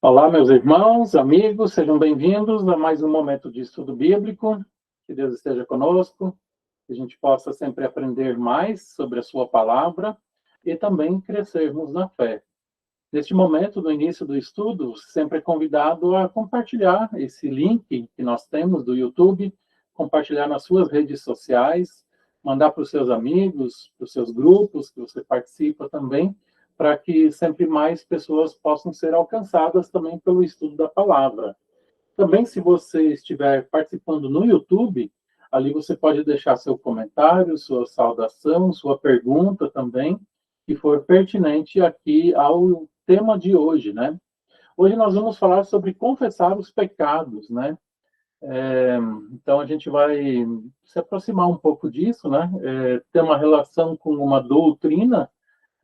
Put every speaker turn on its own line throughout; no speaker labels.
Olá, meus irmãos, amigos, sejam bem-vindos a mais um momento de estudo bíblico. Que Deus esteja conosco, que a gente possa sempre aprender mais sobre a sua palavra e também crescermos na fé. Neste momento, no início do estudo, sempre é convidado a compartilhar esse link que nós temos do YouTube, compartilhar nas suas redes sociais, mandar para os seus amigos, para os seus grupos que você participa também, para que sempre mais pessoas possam ser alcançadas também pelo estudo da palavra. Também, se você estiver participando no YouTube, ali você pode deixar seu comentário, sua saudação, sua pergunta também, que for pertinente aqui ao tema de hoje, né? Hoje nós vamos falar sobre confessar os pecados, né? Então a gente vai se aproximar um pouco disso, né? Tem uma relação com uma doutrina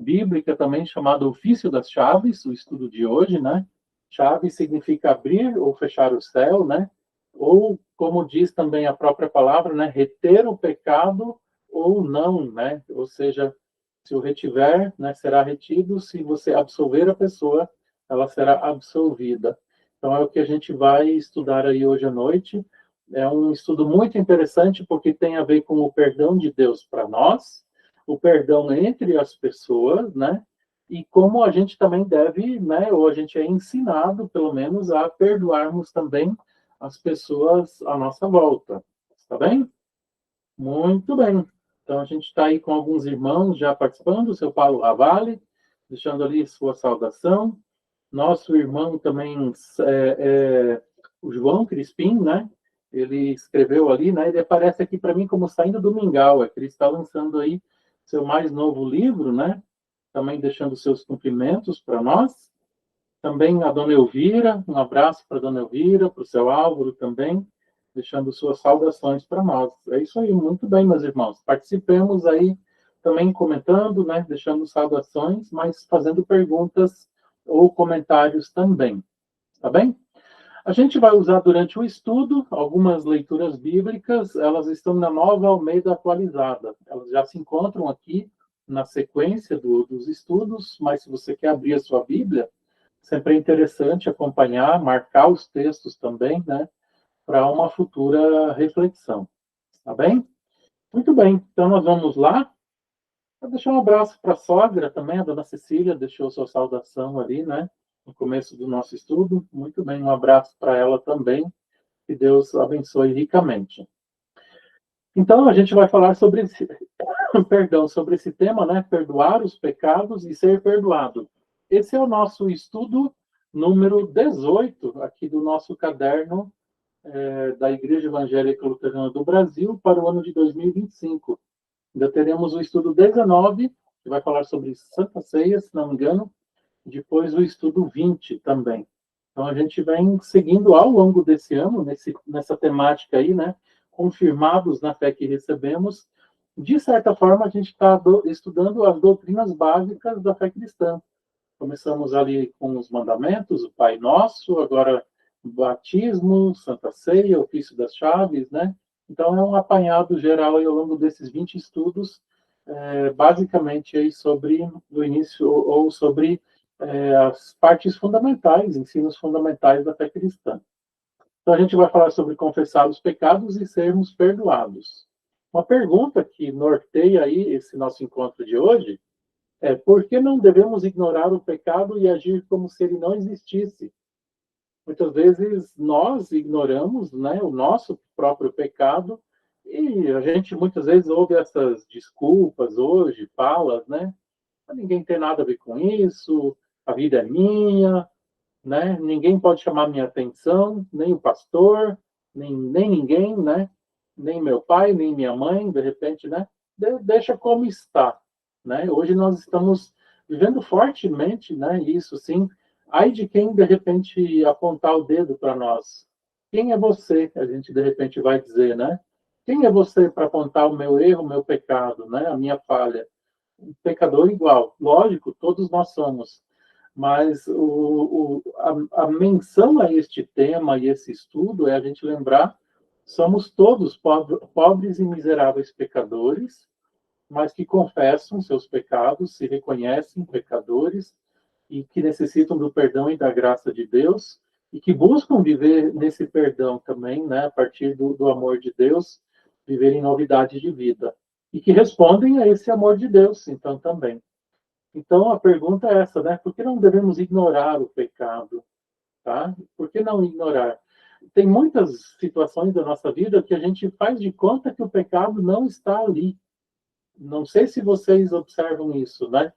bíblica também chamada ofício das chaves, o estudo de hoje, né? Chave significa abrir ou fechar o céu, né? Ou, como diz também a própria palavra, né? Reter o pecado ou não, né? Ou seja, se o retiver, né, será retido, se você absolver a pessoa, ela será absolvida. Então, é o que a gente vai estudar aí hoje à noite. É um estudo muito interessante, porque tem a ver com o perdão de Deus para nós, o perdão entre as pessoas, né? E como a gente também deve, né, ou a gente é ensinado, pelo menos, a perdoarmos também as pessoas à nossa volta. Está bem? Muito bem. Então, a gente está aí com alguns irmãos já participando, o seu Paulo Ravalli, deixando ali sua saudação. Nosso irmão também, o João Crispim, né? Ele escreveu ali, né? Ele aparece aqui para mim como saindo do Mingau, é que ele está lançando aí seu mais novo livro, né? Também deixando seus cumprimentos para nós. Também a dona Elvira, um abraço para a dona Elvira, para o seu Álvaro também, deixando suas saudações para nós. É isso aí, muito bem, meus irmãos. Participemos aí também comentando, né? Deixando saudações, mas fazendo perguntas ou comentários também. Tá bem? A gente vai usar durante o estudo algumas leituras bíblicas, elas estão na Nova Almeida atualizada. Elas já se encontram aqui na sequência dos estudos, mas se você quer abrir a sua Bíblia, sempre é interessante acompanhar, marcar os textos também, né, para uma futura reflexão. Tá bem? Muito bem, então nós vamos lá. Vou deixar um abraço para a sogra também, a dona Cecília deixou sua saudação ali, né, no começo do nosso estudo. Muito bem, um abraço para ela também. Que Deus abençoe ricamente. Então, a gente vai falar sobre esse, perdão, sobre esse tema, né? Perdoar os pecados e ser perdoado. Esse é o nosso estudo número 18 aqui do nosso caderno da Igreja Evangélica Luterana do Brasil para o ano de 2025. Ainda teremos o estudo 19, que vai falar sobre Santa Ceia, se não me engano, depois o estudo 20 também. Então, a gente vem seguindo ao longo desse ano, nessa temática aí, né? Confirmados na fé que recebemos. De certa forma, a gente está estudando as doutrinas básicas da fé cristã. Começamos ali com os mandamentos, o Pai Nosso, agora o batismo, Santa Ceia, o ofício das chaves, né? Então, é um apanhado geral aí ao longo desses 20 estudos, basicamente aí sobre o início, ou sobre as partes fundamentais, ensinos fundamentais da fé cristã. Então, a gente vai falar sobre confessar os pecados e sermos perdoados. Uma pergunta que norteia aí esse nosso encontro de hoje é: por que não devemos ignorar o pecado e agir como se ele não existisse? Muitas vezes nós ignoramos, né, o nosso próprio pecado e a gente muitas vezes ouve essas desculpas hoje, falas, né? Ninguém tem nada a ver com isso, a vida é minha, né? Ninguém pode chamar minha atenção, nem o pastor, nem ninguém, né? Nem meu pai, nem minha mãe, de repente, né? Deixa como está, né? Hoje nós estamos vivendo fortemente, né? Isso sim. Ai de quem de repente apontar o dedo para nós. Quem é você? A gente de repente vai dizer, né? Quem é você para apontar o meu erro, o meu pecado, né? A minha falha? Um pecador igual. Lógico, todos nós somos. Mas a menção a este tema e esse estudo é a gente lembrar: somos todos pobres e miseráveis pecadores, mas que confessam seus pecados, se reconhecem pecadores e que necessitam do perdão e da graça de Deus, e que buscam viver nesse perdão também, né, a partir do amor de Deus, viver em novidade de vida. E que respondem a esse amor de Deus, então, também. Então, a pergunta é essa, né? Por que não devemos ignorar o pecado? Tá? Por que não ignorar? Tem muitas situações da nossa vida que a gente faz de conta que o pecado não está ali. Não sei se vocês observam isso, né?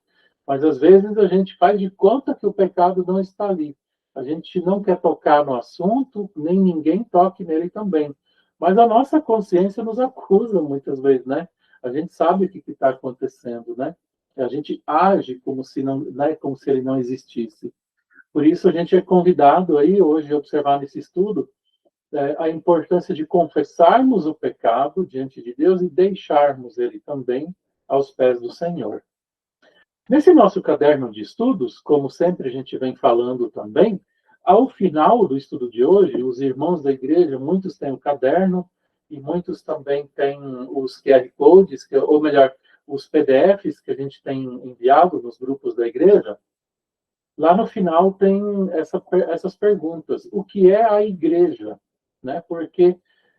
Mas às vezes a gente faz de conta que o pecado não está ali. A gente não quer tocar no assunto, nem ninguém toque nele também. Mas a nossa consciência nos acusa muitas vezes, né? A gente sabe o que está acontecendo, né? A gente age como se não, né, como se ele não existisse. Por isso a gente é convidado aí hoje a observar nesse estudo a importância de confessarmos o pecado diante de Deus e deixarmos ele também aos pés do Senhor. Nesse nosso caderno de estudos, como sempre a gente vem falando também, ao final do estudo de hoje, os irmãos da igreja, muitos têm o caderno e muitos também têm os QR Codes, ou melhor, os PDFs que a gente tem enviado nos grupos da igreja. Lá no final tem essas perguntas. O que é a igreja? Né? Porque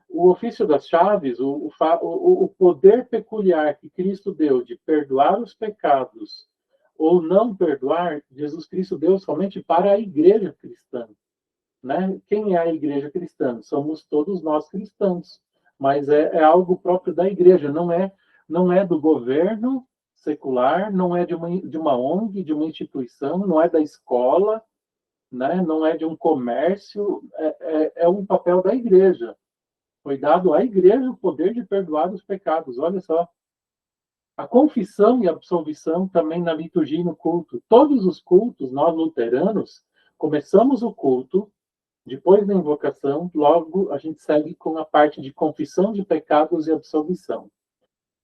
o ofício das chaves, o poder peculiar que Cristo deu de perdoar os pecados ou não perdoar, Jesus Cristo deu somente para a igreja cristã. Né? Quem é a igreja cristã? Somos todos nós cristãos, mas é algo próprio da igreja, não é do governo secular, não é de uma ONG, de uma instituição, não é da escola, né? Não é de um comércio, é um papel da igreja. Foi dado à igreja o poder de perdoar os pecados. Olha só. A confissão e a absolvição também na liturgia e no culto. Todos os cultos, nós luteranos, começamos o culto, depois da invocação, logo a gente segue com a parte de confissão de pecados e absolvição.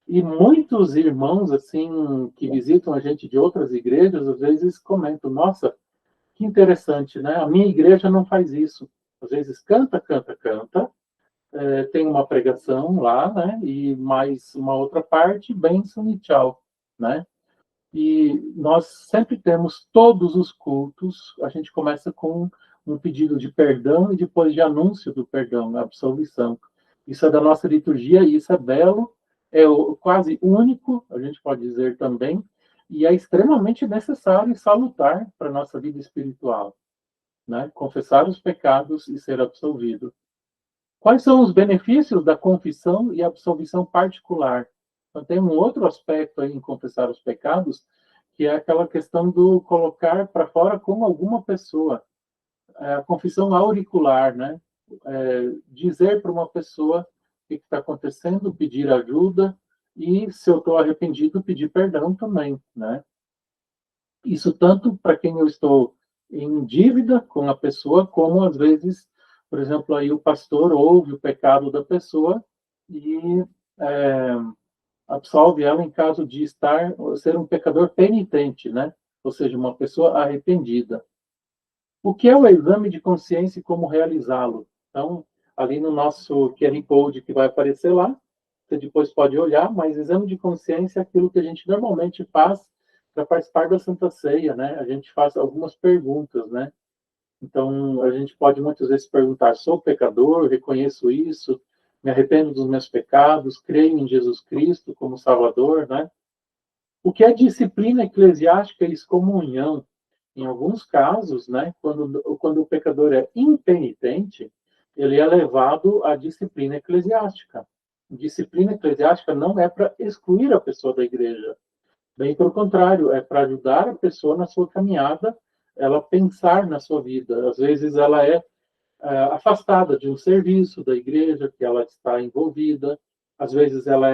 E muitos irmãos, assim, que visitam a gente de outras igrejas, às vezes comentam, nossa, que interessante, né? A minha igreja não faz isso. Às vezes canta, canta, canta, tem uma pregação lá, né? E mais uma outra parte, bênção e tchau, né? E nós sempre temos todos os cultos, a gente começa com um pedido de perdão e depois de anúncio do perdão, absolvição. Isso é da nossa liturgia e isso é belo, quase único, a gente pode dizer também, e é extremamente necessário e salutar para a nossa vida espiritual, né? Confessar os pecados e ser absolvido. Quais são os benefícios da confissão e absolvição particular? Então, tem um outro aspecto aí em confessar os pecados, que é aquela questão do colocar para fora com alguma pessoa. A confissão auricular, né? Dizer para uma pessoa o que está acontecendo, pedir ajuda e, se eu estou arrependido, pedir perdão também, né? Isso tanto para quem eu estou em dívida com a pessoa, como às vezes, por exemplo, aí o pastor ouve o pecado da pessoa e é, absolve ela em caso de ser um pecador penitente, né? Ou seja, uma pessoa arrependida. O que é o exame de consciência e como realizá-lo? Então, ali no nosso QR Code que vai aparecer lá, você depois pode olhar, mas exame de consciência é aquilo que a gente normalmente faz para participar da Santa Ceia, né? A gente faz algumas perguntas, né? Então, a gente pode muitas vezes perguntar: sou pecador, reconheço isso, me arrependo dos meus pecados, creio em Jesus Cristo como Salvador, né? O que é disciplina eclesiástica e excomunhão? Em alguns casos, né, quando o pecador é impenitente, ele é levado à disciplina eclesiástica. Disciplina eclesiástica não é para excluir a pessoa da igreja. Bem pelo contrário, é para ajudar a pessoa na sua caminhada, ela pensar na sua vida. Às vezes ela é afastada de um serviço da igreja que ela está envolvida, às vezes ela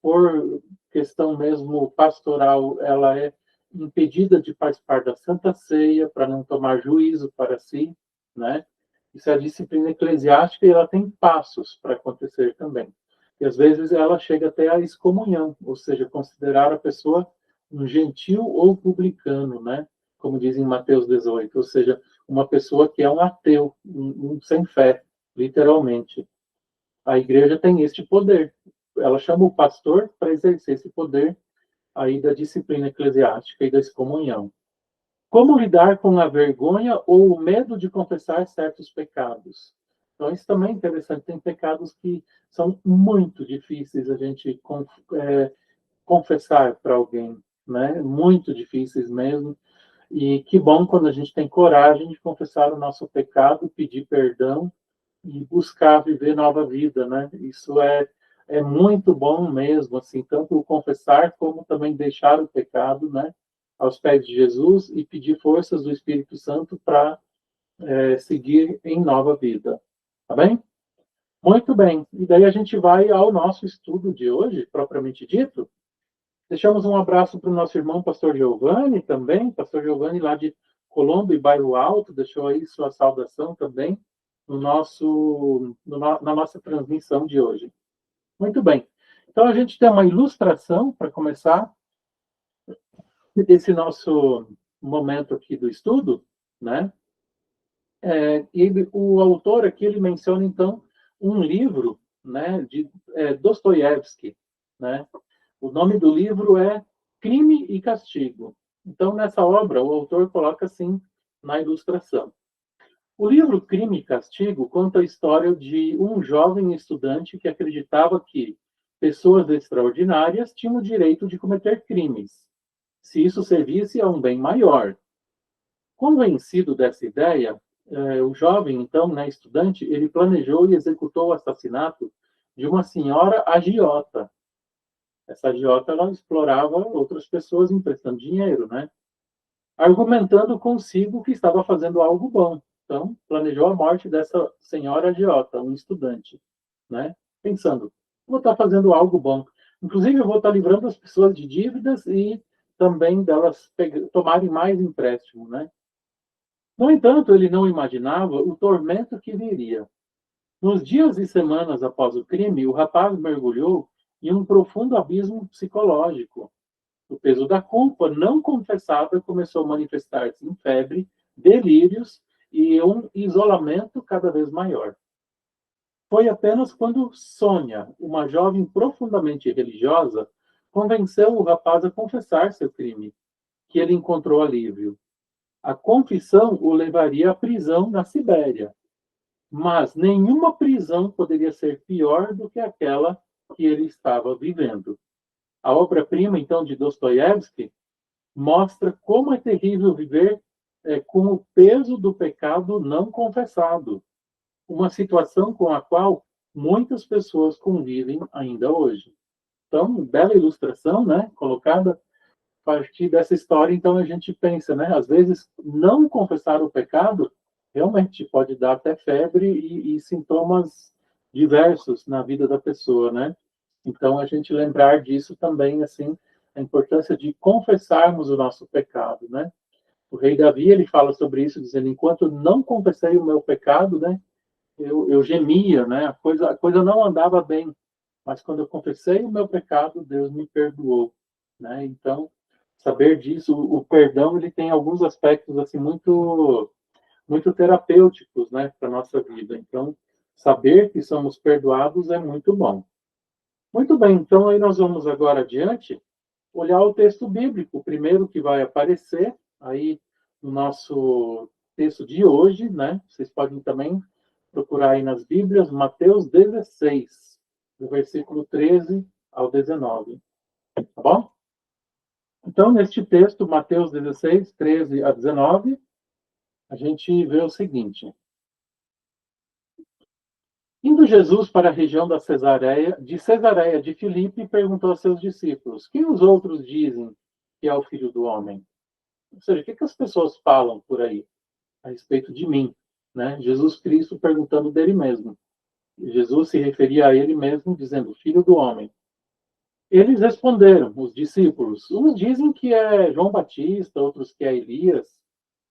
por questão mesmo pastoral, ela é impedida de participar da Santa Ceia para não tomar juízo para si, né? Isso é a disciplina eclesiástica e ela tem passos para acontecer também. E às vezes ela chega até a excomunhão, ou seja, considerar a pessoa um gentil ou publicano, né? Como diz em Mateus 18, ou seja, uma pessoa que é um ateu, um sem fé, literalmente. A igreja tem este poder. Ela chama o pastor para exercer esse poder aí da disciplina eclesiástica e da excomunhão. Como lidar com a vergonha ou o medo de confessar certos pecados? Então, isso também é interessante. Tem pecados que são muito difíceis a gente confessar para alguém, né? Muito difíceis mesmo. E que bom quando a gente tem coragem de confessar o nosso pecado, pedir perdão e buscar viver nova vida, né? Isso é muito bom mesmo, assim, tanto o confessar como também deixar o pecado, né? Aos pés de Jesus e pedir forças do Espírito Santo para seguir em nova vida. Tá bem? Muito bem. E daí a gente vai ao nosso estudo de hoje, propriamente dito. Deixamos um abraço para o nosso irmão Pastor Giovanni também, Pastor Giovanni lá de Colombo e Bairro Alto, deixou aí sua saudação também na nossa transmissão de hoje. Muito bem. Então a gente tem uma ilustração para começar esse nosso momento aqui do estudo, né? O autor aqui ele menciona então um livro, né, de Dostoiévski, né? O nome do livro é Crime e Castigo. Então, nessa obra, o autor coloca assim na ilustração. O livro Crime e Castigo conta a história de um jovem estudante que acreditava que pessoas extraordinárias tinham o direito de cometer crimes, se isso servisse a um bem maior. Convencido dessa ideia, o jovem, então, né, estudante, ele planejou e executou o assassinato de uma senhora agiota. Essa agiota ela explorava outras pessoas emprestando dinheiro, né? Argumentando consigo que estava fazendo algo bom. Então, planejou a morte dessa senhora agiota, um estudante, né? Pensando, vou estar fazendo algo bom. Inclusive, eu vou estar livrando as pessoas de dívidas e também delas tomarem mais empréstimo, né? No entanto, ele não imaginava o tormento que viria. Nos dias e semanas após o crime, o rapaz mergulhou em um profundo abismo psicológico. O peso da culpa não confessada começou a manifestar-se em febre, delírios e um isolamento cada vez maior. Foi apenas quando Sônia, uma jovem profundamente religiosa, convenceu o rapaz a confessar seu crime, que ele encontrou alívio. A confissão o levaria à prisão na Sibéria, mas nenhuma prisão poderia ser pior do que aquela que ele estava vivendo. A obra-prima, então, de Dostoiévski mostra como é terrível viver com o peso do pecado não confessado, uma situação com a qual muitas pessoas convivem ainda hoje. Então, bela ilustração, né, colocada a partir dessa história. Então, a gente pensa, né, às vezes, não confessar o pecado realmente pode dar até febre e sintomas diversos na vida da pessoa, né? Então, a gente lembrar disso também, assim, a importância de confessarmos o nosso pecado, né? O rei Davi, ele fala sobre isso, dizendo, enquanto não confessei o meu pecado, né, eu gemia, né? A coisa não andava bem, mas quando eu confessei o meu pecado, Deus me perdoou, né? Então, saber disso, o perdão, ele tem alguns aspectos, assim, muito terapêuticos, né, para nossa vida. Então, saber que somos perdoados é muito bom. Muito bem, então aí nós vamos agora adiante olhar o texto bíblico, o primeiro que vai aparecer aí no nosso texto de hoje, né? Vocês podem também procurar aí nas Bíblias, Mateus 16, do versículo 13 ao 19, tá bom? Então, neste texto, Mateus 16, 13 a 19, a gente vê o seguinte: Indo Jesus para a região de Cesareia de Filipe, perguntou aos seus discípulos: Quem os outros dizem que é o Filho do Homem? Ou seja, o que as pessoas falam por aí a respeito de mim? Né? Jesus Cristo perguntando dele mesmo. Jesus se referia a ele mesmo, dizendo: Filho do Homem. Eles responderam, os discípulos. Uns dizem que é João Batista, outros que é Elias,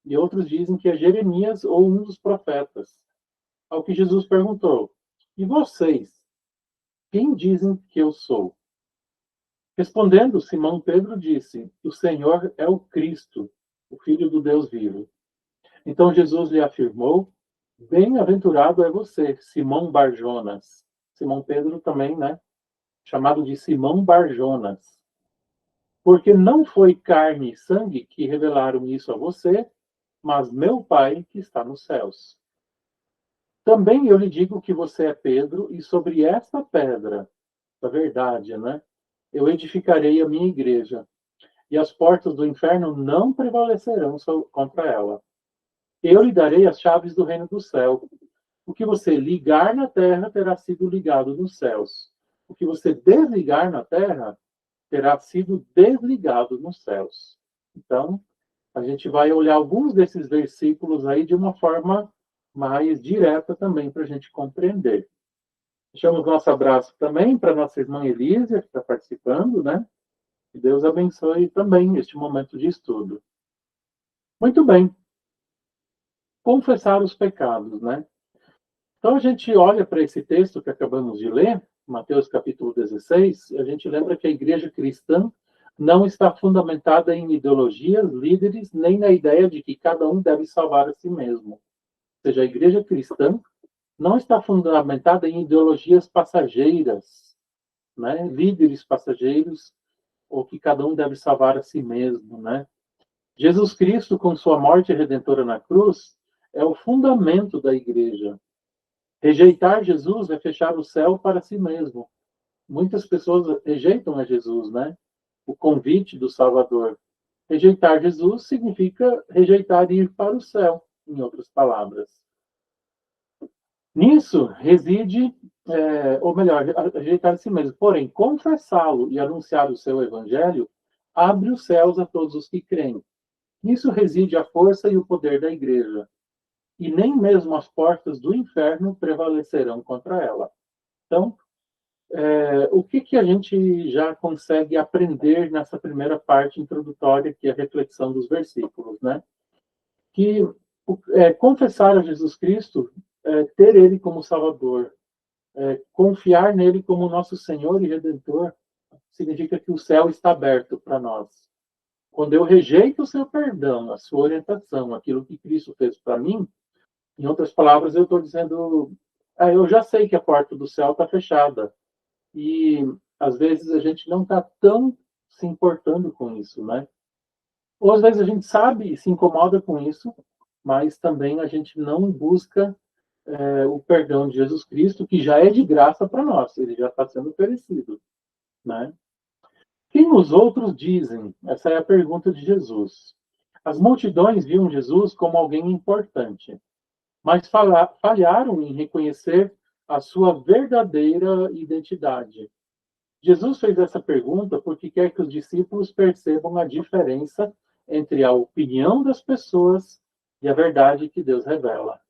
e outros dizem que é Jeremias ou um dos profetas. Ao que Jesus perguntou: E vocês? Quem dizem que eu sou? Respondendo, Simão Pedro disse: O Senhor é o Cristo, o Filho do Deus vivo. Então Jesus lhe afirmou: Bem-aventurado é você, Simão Barjonas. Simão Pedro também, né? Chamado de Simão Barjonas. Porque não foi carne e sangue que revelaram isso a você, mas meu Pai que está nos céus. Também eu lhe digo que você é Pedro, e sobre esta pedra, da verdade, né? Eu edificarei a minha igreja, e as portas do inferno não prevalecerão contra ela. Eu lhe darei as chaves do reino do céu. O que você ligar na terra terá sido ligado nos céus. O que você desligar na terra terá sido desligado nos céus. Então, a gente vai olhar alguns desses versículos aí de uma forma mais direta também para a gente compreender. Deixamos nosso abraço também para nossa irmã Elísia, que está participando, né? Que Deus abençoe também este momento de estudo. Muito bem. Confessar os pecados, né? Então a gente olha para esse texto que acabamos de ler, Mateus capítulo 16, e a gente lembra que a igreja cristã não está fundamentada em ideologias, líderes, nem na ideia de que cada um deve salvar a si mesmo. Ou seja, a igreja cristã não está fundamentada em ideologias passageiras, né? Líderes passageiros, ou que cada um deve salvar a si mesmo, né? Jesus Cristo, com sua morte redentora na cruz, é o fundamento da igreja. Rejeitar Jesus é fechar o céu para si mesmo. Muitas pessoas rejeitam a Jesus, né? O convite do Salvador. Rejeitar Jesus significa rejeitar ir para o céu, em outras palavras. Nisso reside, ou melhor, rejeitar a si mesmo. Porém, confessá-lo e anunciar o seu evangelho abre os céus a todos os que creem. Nisso reside a força e o poder da igreja. E nem mesmo as portas do inferno prevalecerão contra ela. Então, o que a gente já consegue aprender nessa primeira parte introdutória, que é a reflexão dos versículos, né? Que confessar a Jesus Cristo, ter Ele como Salvador, confiar nele como nosso Senhor e Redentor, significa que o céu está aberto para nós. Quando eu rejeito o seu perdão, a sua orientação, aquilo que Cristo fez para mim, em outras palavras, eu estou dizendo, eu já sei que a porta do céu está fechada. E, às vezes, a gente não está tão se importando com isso, né? Ou, às vezes, a gente sabe e se incomoda com isso, mas também a gente não busca o perdão de Jesus Cristo, que já é de graça para nós, ele já está sendo oferecido, né? Quem os outros dizem? Essa é a pergunta de Jesus. As multidões viam Jesus como alguém importante, mas falharam em reconhecer a sua verdadeira identidade. Jesus fez essa pergunta porque quer que os discípulos percebam a diferença entre a opinião das pessoas e a verdade que Deus revela.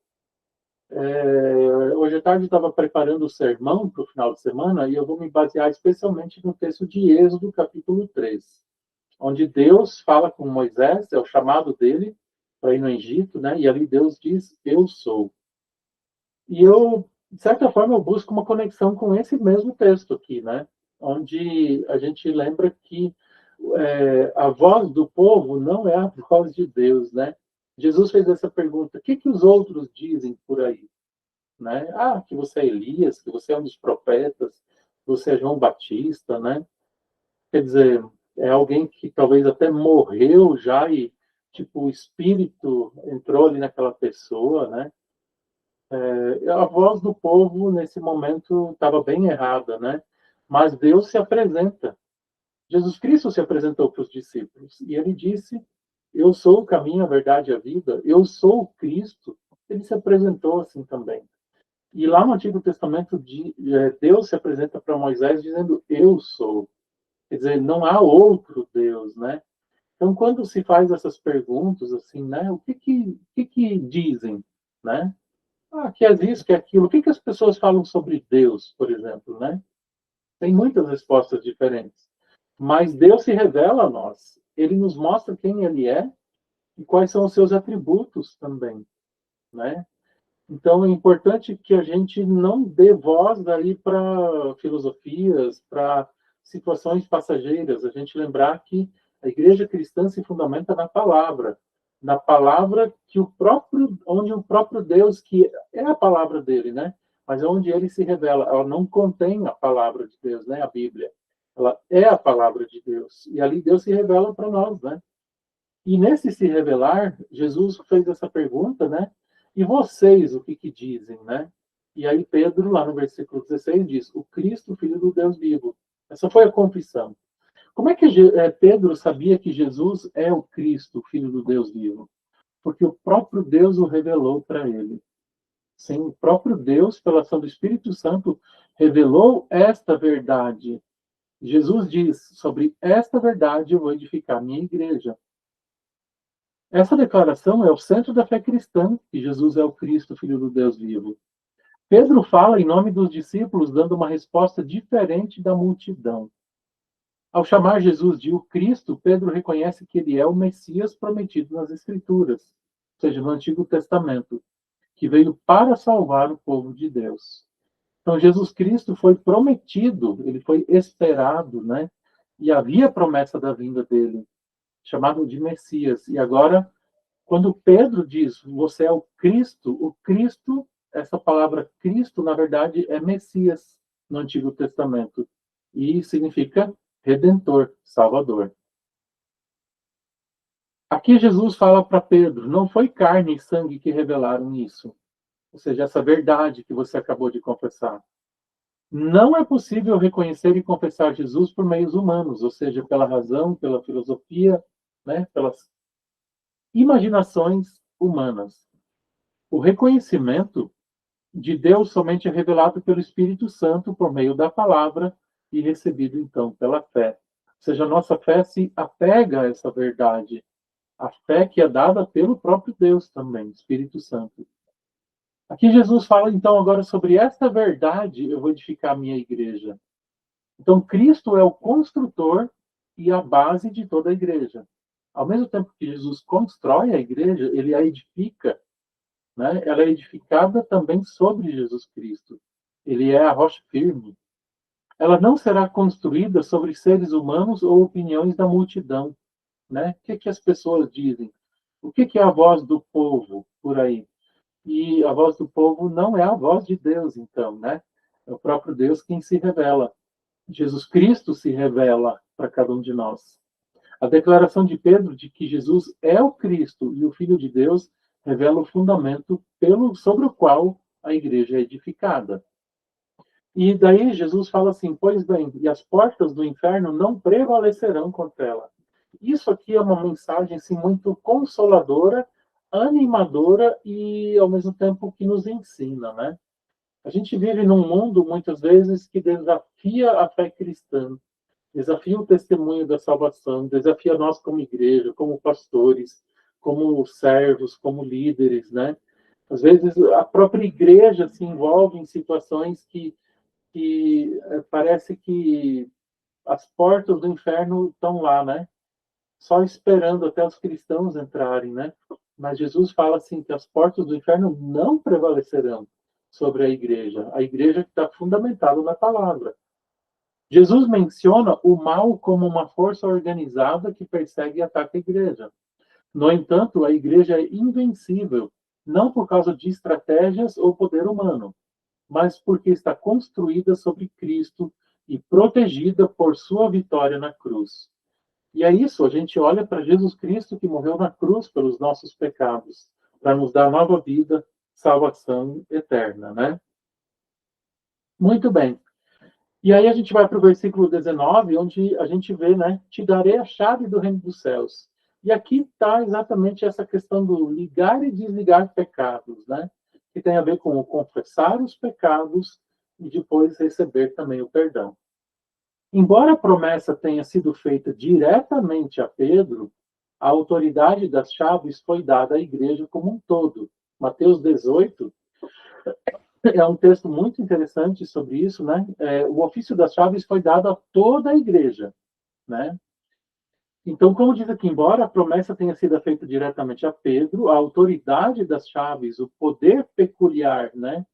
Hoje à tarde eu estava preparando o sermão para o final de semana e eu vou me basear especialmente no texto de Êxodo, capítulo 3, onde Deus fala com Moisés, é o chamado dele para ir no Egito, né? E ali Deus diz, eu sou. E eu, de certa forma, eu busco uma conexão com esse mesmo texto aqui, né? Onde a gente lembra que a voz do povo não é a voz de Deus, né? Jesus fez essa pergunta: o que os outros dizem por aí? Né? Ah, que você é Elias, que você é um dos profetas, que você é João Batista, né? Quer dizer, é alguém que talvez até morreu já e, tipo, o espírito entrou ali naquela pessoa, né? A voz do povo, nesse momento, estava bem errada, né? Mas Deus se apresenta. Jesus Cristo se apresentou para os discípulos e ele disse: eu sou o caminho, a verdade e a vida, eu sou o Cristo. Ele se apresentou assim também. E lá no Antigo Testamento, Deus se apresenta para Moisés dizendo: eu sou. Quer dizer, não há outro Deus, né? Então, quando se faz essas perguntas, assim, né? O que dizem, né? Ah, que é isso, que é aquilo. O que as pessoas falam sobre Deus, por exemplo, né? Tem muitas respostas diferentes. Mas Deus se revela a nós. Ele nos mostra quem Ele é e quais são os seus atributos também, né? Então, é importante que a gente não dê voz aí para filosofias, para situações passageiras. A gente lembrar que a igreja cristã se fundamenta na palavra que onde o próprio Deus, que é a palavra dele, né? Mas é onde ele se revela. Ela não contém a palavra de Deus, né? A Bíblia. Ela é a palavra de Deus. E ali Deus se revela para nós, né? E nesse se revelar, Jesus fez essa pergunta, né? E vocês, o que dizem, né? E aí Pedro, lá no versículo 16, diz: o Cristo, filho do Deus vivo. Essa foi a confissão. Como é que Pedro sabia que Jesus é o Cristo, filho do Deus vivo? Porque o próprio Deus o revelou para ele. Sim, o próprio Deus, pela ação do Espírito Santo, revelou esta verdade. Jesus diz: sobre esta verdade eu vou edificar minha igreja. Essa declaração é o centro da fé cristã, que Jesus é o Cristo, Filho do Deus vivo. Pedro fala em nome dos discípulos, dando uma resposta diferente da multidão. Ao chamar Jesus de o Cristo, Pedro reconhece que ele é o Messias prometido nas Escrituras, ou seja, no Antigo Testamento, que veio para salvar o povo de Deus. Então, Jesus Cristo foi prometido, ele foi esperado, né? E havia promessa da vinda dele, chamado de Messias. E agora, quando Pedro diz, você é o Cristo, essa palavra Cristo, na verdade, é Messias no Antigo Testamento. E significa Redentor, Salvador. Aqui Jesus fala para Pedro, não foi carne e sangue que revelaram isso. Ou seja, essa verdade que você acabou de confessar. Não é possível reconhecer e confessar Jesus por meios humanos, ou seja, pela razão, pela filosofia, né, pelas imaginações humanas. O reconhecimento de Deus somente é revelado pelo Espírito Santo por meio da palavra e recebido então pela fé. Ou seja, a nossa fé se apega a essa verdade, a fé que é dada pelo próprio Deus também, Espírito Santo. Aqui Jesus fala então agora sobre esta verdade, eu vou edificar a minha igreja. Então Cristo é o construtor e a base de toda a igreja. Ao mesmo tempo que Jesus constrói a igreja, ele a edifica, né? Ela é edificada também sobre Jesus Cristo. Ele é a rocha firme. Ela não será construída sobre seres humanos ou opiniões da multidão, né? O que as pessoas dizem? O que é a voz do povo por aí? E a voz do povo não é a voz de Deus, então, né? É o próprio Deus quem se revela. Jesus Cristo se revela para cada um de nós. A declaração de Pedro de que Jesus é o Cristo e o Filho de Deus revela o fundamento sobre o qual a igreja é edificada. E daí Jesus fala assim, pois bem, e as portas do inferno não prevalecerão contra ela. Isso aqui é uma mensagem assim, muito consoladora, animadora e, ao mesmo tempo, que nos ensina, né? A gente vive num mundo, muitas vezes, que desafia a fé cristã, desafia o testemunho da salvação, desafia nós como igreja, como pastores, como servos, como líderes, né? Às vezes a própria igreja se envolve em situações que parece que as portas do inferno estão lá, né? Só esperando até os cristãos entrarem, né? Mas Jesus fala assim que as portas do inferno não prevalecerão sobre a igreja que está fundamentada na palavra. Jesus menciona o mal como uma força organizada que persegue e ataca a igreja. No entanto, a igreja é invencível, não por causa de estratégias ou poder humano, mas porque está construída sobre Cristo e protegida por sua vitória na cruz. E é isso, a gente olha para Jesus Cristo que morreu na cruz pelos nossos pecados, para nos dar nova vida, salvação eterna, né? Muito bem. E aí a gente vai para o versículo 19, onde a gente vê, né? Te darei a chave do reino dos céus. E aqui está exatamente essa questão do ligar e desligar pecados, né? Que tem a ver com o confessar os pecados e depois receber também o perdão. Embora a promessa tenha sido feita diretamente a Pedro, a autoridade das chaves foi dada à igreja como um todo. Mateus 18 é um texto muito interessante sobre isso, né? O ofício das chaves foi dado a toda a igreja, né? Então, como diz aqui, embora a promessa tenha sido feita diretamente a Pedro, a autoridade das chaves, o poder peculiar, né?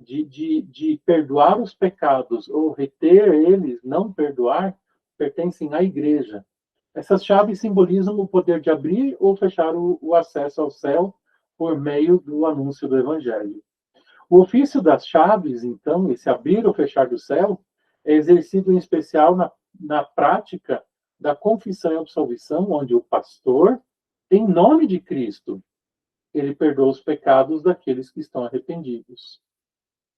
De perdoar os pecados ou reter eles, não perdoar, pertencem à igreja. Essas chaves simbolizam o poder de abrir ou fechar o acesso ao céu por meio do anúncio do evangelho. O ofício das chaves, então, esse abrir ou fechar do céu, é exercido em especial na prática da confissão e absolvição, onde o pastor, em nome de Cristo, ele perdoa os pecados daqueles que estão arrependidos.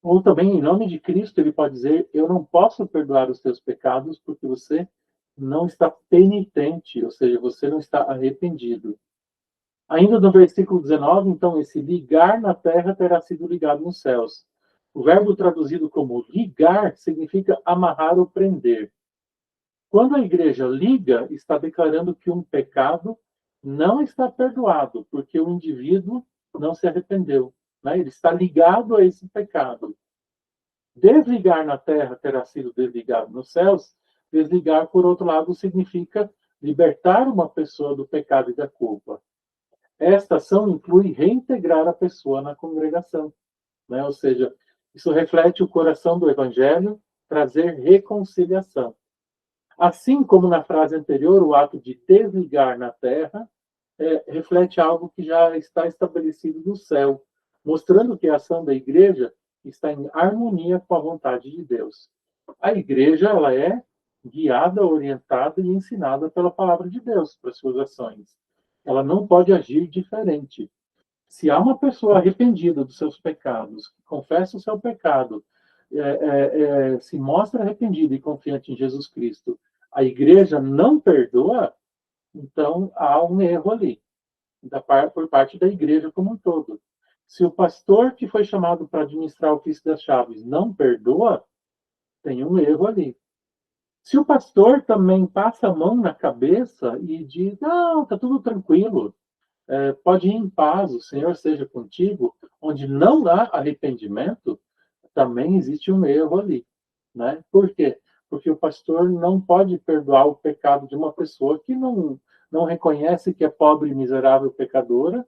Ou também, em nome de Cristo, ele pode dizer: eu não posso perdoar os teus pecados porque você não está penitente, ou seja, você não está arrependido. Ainda no versículo 19, então, esse ligar na terra terá sido ligado nos céus. O verbo traduzido como ligar significa amarrar ou prender. Quando a igreja liga, está declarando que um pecado não está perdoado, porque o indivíduo não se arrependeu. Né? Ele está ligado a esse pecado. Desligar na terra terá sido desligado nos céus. Desligar, por outro lado, significa libertar uma pessoa do pecado e da culpa. Esta ação inclui reintegrar a pessoa na congregação. Né? Ou seja, isso reflete o coração do evangelho, trazer reconciliação. Assim como na frase anterior, o ato de desligar na terra reflete algo que já está estabelecido no céu, mostrando que a ação da igreja está em harmonia com a vontade de Deus. A igreja, ela é guiada, orientada e ensinada pela palavra de Deus para suas ações. Ela não pode agir diferente. Se há uma pessoa arrependida dos seus pecados, que confessa o seu pecado, se mostra arrependida e confiante em Jesus Cristo, a igreja não perdoa, então há um erro ali, por parte da igreja como um todo. Se o pastor que foi chamado para administrar o ofício das chaves não perdoa, tem um erro ali. Se o pastor também passa a mão na cabeça e diz: não, está tudo tranquilo, pode ir em paz, o Senhor seja contigo, onde não há arrependimento, também existe um erro ali. Né? Por quê? Porque o pastor não pode perdoar o pecado de uma pessoa que não reconhece que é pobre, miserável, pecadora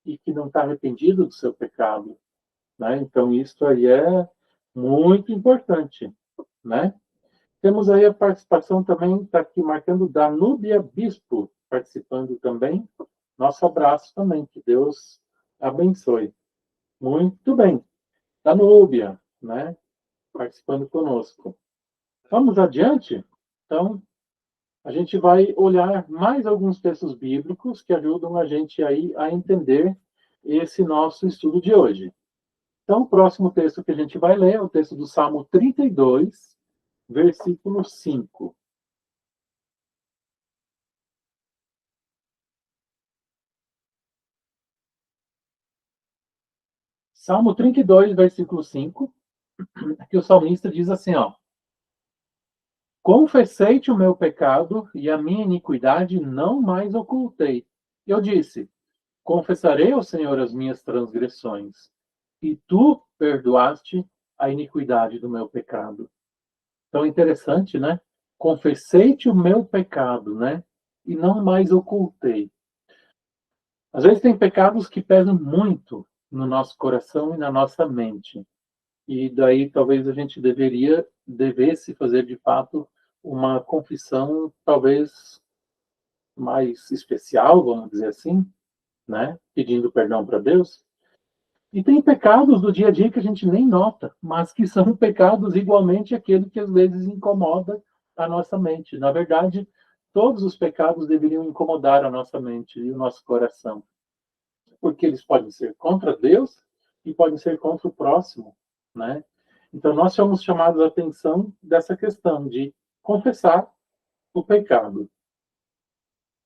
e que não está arrependido do seu pecado. Né? Então, isso aí é muito importante. Né? Temos aí a participação também, está aqui marcando, da Núbia Bispo, participando também. Nosso abraço também, que Deus abençoe. Muito bem. Da Núbia, né? Participando conosco. Vamos adiante? Então, a gente vai olhar mais alguns textos bíblicos que ajudam a gente aí a entender esse nosso estudo de hoje. Então, o próximo texto que a gente vai ler é o texto do Salmo 32, versículo 5. Salmo 32, versículo 5, que o salmista diz assim, ó: confessei-te o meu pecado e a minha iniquidade não mais ocultei. Eu disse: confessarei ao Senhor as minhas transgressões, e tu perdoaste a iniquidade do meu pecado. Então, interessante, né? Confessei-te o meu pecado, né? E não mais ocultei. Às vezes tem pecados que pesam muito no nosso coração e na nossa mente. E daí talvez a gente devesse fazer de fato uma confissão talvez mais especial, vamos dizer assim, né? Pedindo perdão para Deus. E tem pecados do dia a dia que a gente nem nota, mas que são pecados igualmente aquele que às vezes incomoda a nossa mente. Na verdade, todos os pecados deveriam incomodar a nossa mente e o nosso coração, porque eles podem ser contra Deus e podem ser contra o próximo, né? Então nós somos chamados a atenção dessa questão de confessar o pecado.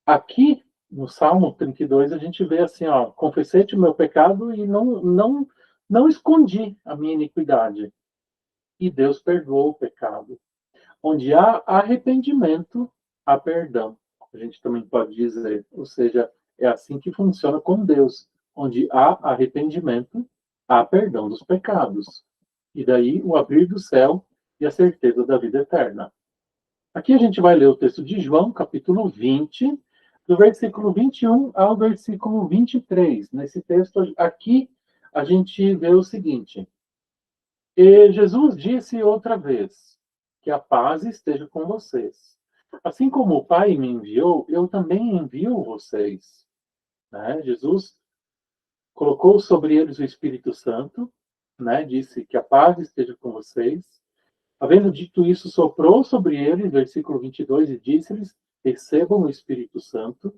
Aqui no Salmo 32 a gente vê assim, ó: confessei-te o meu pecado e não escondi a minha iniquidade. E Deus perdoou o pecado. Onde há arrependimento, há perdão. A gente também pode dizer, ou seja, é assim que funciona com Deus. Onde há arrependimento, há perdão dos pecados. E daí o abrir do céu e a certeza da vida eterna. Aqui a gente vai ler o texto de João, capítulo 20, do versículo 21 ao versículo 23. Nesse texto aqui, a gente vê o seguinte: e Jesus disse outra vez: que a paz esteja com vocês. Assim como o Pai me enviou, eu também envio vocês. Né? Jesus colocou sobre eles o Espírito Santo, né? Disse que a paz esteja com vocês. Havendo dito isso, soprou sobre eles, versículo 22, e disse-lhes: recebam o Espírito Santo.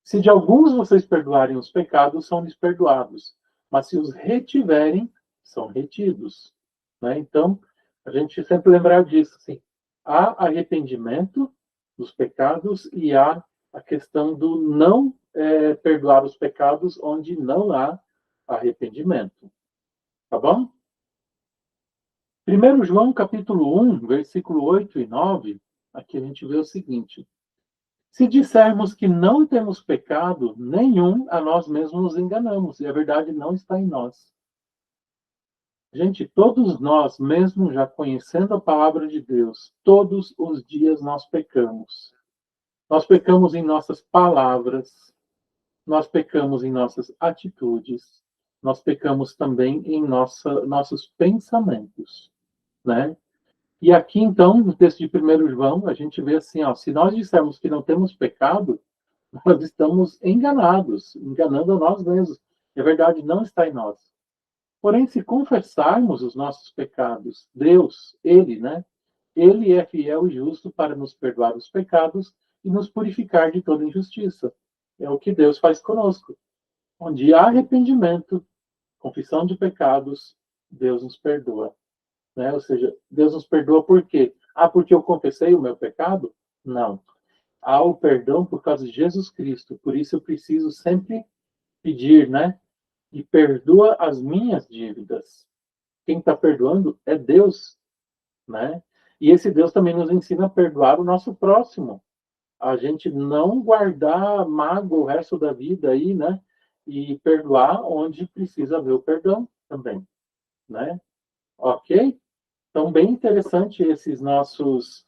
Se de alguns vocês perdoarem os pecados, são-lhes perdoados. Mas se os retiverem, são retidos. Né? Então, a gente sempre lembrar disso. Assim, há arrependimento dos pecados e há a questão do não perdoar os pecados onde não há arrependimento. Tá bom? 1 João capítulo 1, versículo 8 e 9, aqui a gente vê o seguinte: se dissermos que não temos pecado nenhum, a nós mesmos nos enganamos, e a verdade não está em nós. Gente, todos nós, mesmo já conhecendo a palavra de Deus, todos os dias nós pecamos. Nós pecamos em nossas palavras, nós pecamos em nossas atitudes, nós pecamos também em nossos pensamentos, né? E aqui, então, no texto de 1 João, a gente vê assim, ó, se nós dissermos que não temos pecado, nós estamos enganados, enganando a nós mesmos. E a verdade não está em nós. Porém, se confessarmos os nossos pecados, Deus, Ele, né? Ele é fiel e justo para nos perdoar os pecados e nos purificar de toda injustiça. É o que Deus faz conosco. Onde há arrependimento, confissão de pecados, Deus nos perdoa. Né? Ou seja, Deus nos perdoa por quê? Ah, porque eu confessei o meu pecado? Não. Há o perdão por causa de Jesus Cristo. Por isso eu preciso sempre pedir, né? E perdoa as minhas dívidas. Quem está perdoando é Deus, né? E esse Deus também nos ensina a perdoar o nosso próximo. A gente não guardar mágoa o resto da vida aí, né? E perdoar onde precisa haver o perdão também, né? Ok? Então, bem interessante esses nossos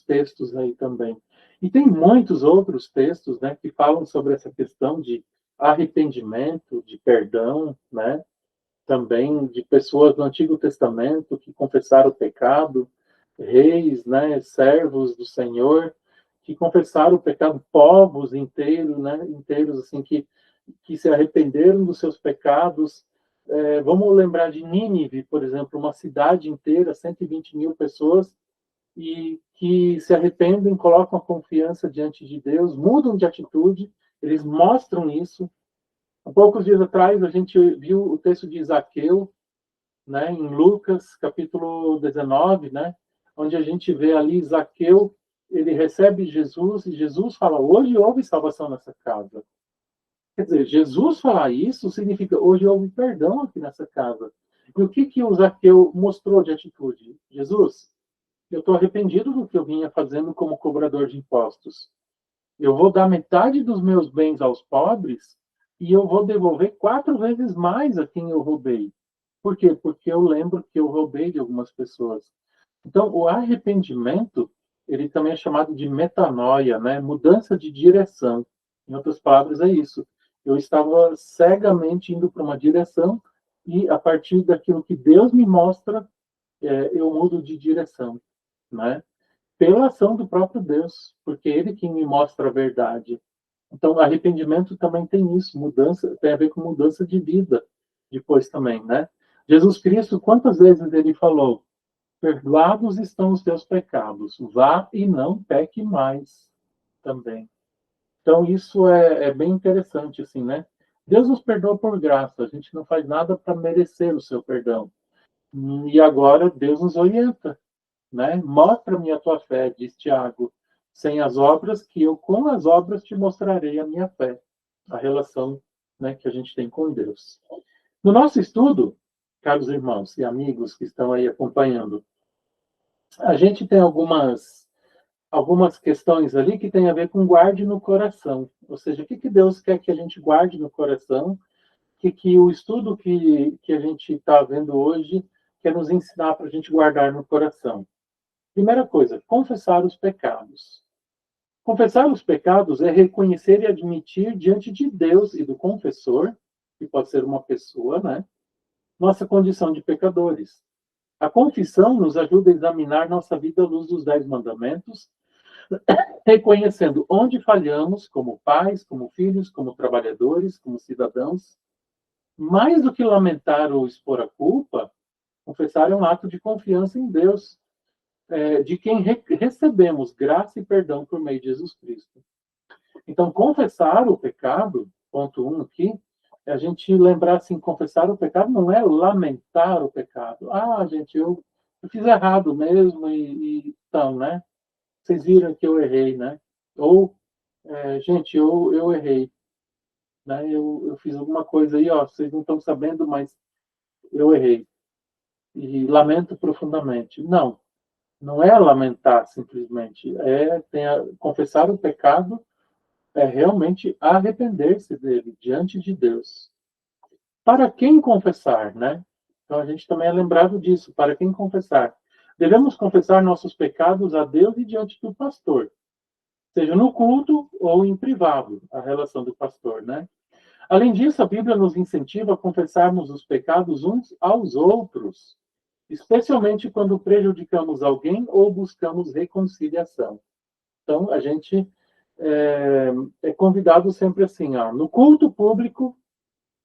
textos aí também. E tem muitos outros textos, né, que falam sobre essa questão de arrependimento, de perdão, né? Também de pessoas do Antigo Testamento que confessaram o pecado, reis, né, servos do Senhor, que confessaram o pecado, povos inteiros, né, inteiros assim que se arrependeram dos seus pecados. Vamos lembrar de Nínive, por exemplo, uma cidade inteira, 120 mil pessoas, e que se arrependem, colocam a confiança diante de Deus, mudam de atitude, eles mostram isso. Há poucos dias atrás, a gente viu o texto de Zaqueu, né, em Lucas, capítulo 19, né, onde a gente vê ali Zaqueu, ele recebe Jesus, e Jesus fala, hoje houve salvação nessa casa. Quer dizer, Jesus falar isso significa hoje houve perdão aqui nessa casa. E o que o Zaqueu mostrou de atitude? Jesus, eu estou arrependido do que eu vinha fazendo como cobrador de impostos. Eu vou dar metade dos meus bens aos pobres e eu vou devolver 4 vezes mais a quem eu roubei. Por quê? Porque eu lembro que eu roubei de algumas pessoas. Então, o arrependimento, ele também é chamado de metanoia, né? Mudança de direção. Em outras palavras, é isso. Eu estava cegamente indo para uma direção e, a partir daquilo que Deus me mostra, eu mudo de direção, né? Pela ação do próprio Deus, porque Ele quem me mostra a verdade. Então, arrependimento também tem isso, mudança, tem a ver com mudança de vida, depois também, né? Jesus Cristo, quantas vezes Ele falou, perdoados estão os teus pecados, vá e não peque mais também. Então, isso é bem interessante, assim, né? Deus nos perdoa por graça, a gente não faz nada para merecer o seu perdão. E agora Deus nos orienta, né? Mostra-me a tua fé, diz Tiago, sem as obras, que eu com as obras te mostrarei a minha fé, a relação, né, que a gente tem com Deus. No nosso estudo, caros irmãos e amigos que estão aí acompanhando, a gente tem algumas questões ali que tem a ver com guarde no coração. Ou seja, o que Deus quer que a gente guarde no coração, que o estudo que a gente está vendo hoje quer nos ensinar para a gente guardar no coração. Primeira coisa, confessar os pecados. Confessar os pecados é reconhecer e admitir diante de Deus e do confessor, que pode ser uma pessoa, né? Nossa condição de pecadores. A confissão nos ajuda a examinar nossa vida à luz dos 10 mandamentos, reconhecendo onde falhamos como pais, como filhos, como trabalhadores, como cidadãos. Mais do que lamentar ou expor a culpa, Confessar é um ato de confiança em Deus, de quem recebemos graça e perdão por meio de Jesus Cristo. Então, confessar o pecado, ponto 1 aqui, é a gente lembrar assim, confessar o pecado não é lamentar o pecado. Ah, gente, eu fiz errado mesmo então, né? Vocês viram que eu errei, né? Ou, gente, eu errei, né? Eu fiz alguma coisa aí, ó, vocês não estão sabendo, mas eu errei. E lamento profundamente. Não, não é lamentar simplesmente, confessar o pecado é realmente arrepender-se dele diante de Deus. Para quem confessar, né? Então a gente também é lembrado disso, para quem confessar. Devemos confessar nossos pecados a Deus e diante do pastor, seja no culto ou em privado, a relação do pastor, né? Além disso, a Bíblia nos incentiva a confessarmos os pecados uns aos outros, especialmente quando prejudicamos alguém ou buscamos reconciliação. Então, a gente é convidado sempre assim, ó, no culto público,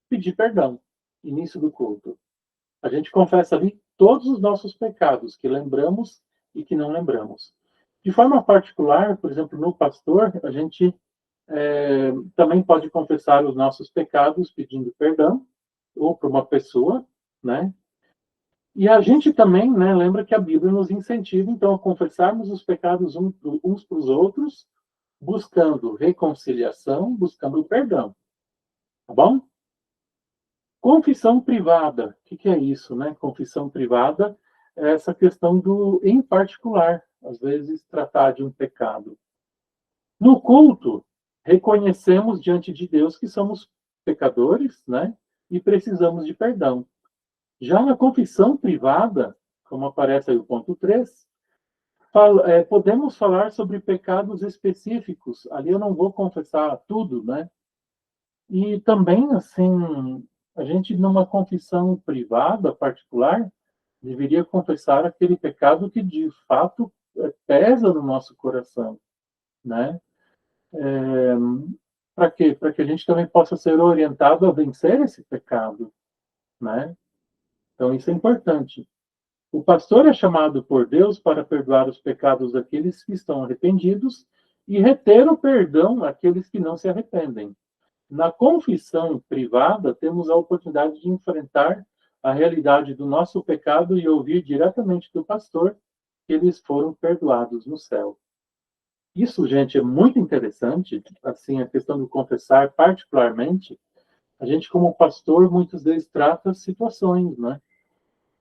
pedir perdão, início do culto. A gente confessa ali todos os nossos pecados, que lembramos e que não lembramos. De forma particular, por exemplo, no pastor, a gente também pode confessar os nossos pecados pedindo perdão, ou para uma pessoa, né? E a gente também, né, lembra que a Bíblia nos incentiva, então, a confessarmos os pecados uns para os outros, buscando reconciliação, buscando perdão. Tá bom? Confissão privada. O que é isso, né? Confissão privada é essa questão do em particular, às vezes tratar de um pecado. No culto, reconhecemos diante de Deus que somos pecadores, né? E precisamos de perdão. Já na confissão privada, como aparece aí o ponto 3, podemos falar sobre pecados específicos. Ali eu não vou confessar tudo, né? E também, assim, a gente, numa confissão privada, particular, deveria confessar aquele pecado que, de fato, pesa no nosso coração, né? Para quê? Para que a gente também possa ser orientado a vencer esse pecado, né? Então, isso é importante. O pastor é chamado por Deus para perdoar os pecados daqueles que estão arrependidos e reter o perdão àqueles que não se arrependem. Na confissão privada, temos a oportunidade de enfrentar a realidade do nosso pecado e ouvir diretamente do pastor que eles foram perdoados no céu. Isso, gente, é muito interessante, assim, a questão do confessar, particularmente, a gente, como pastor, muitas vezes trata situações, né?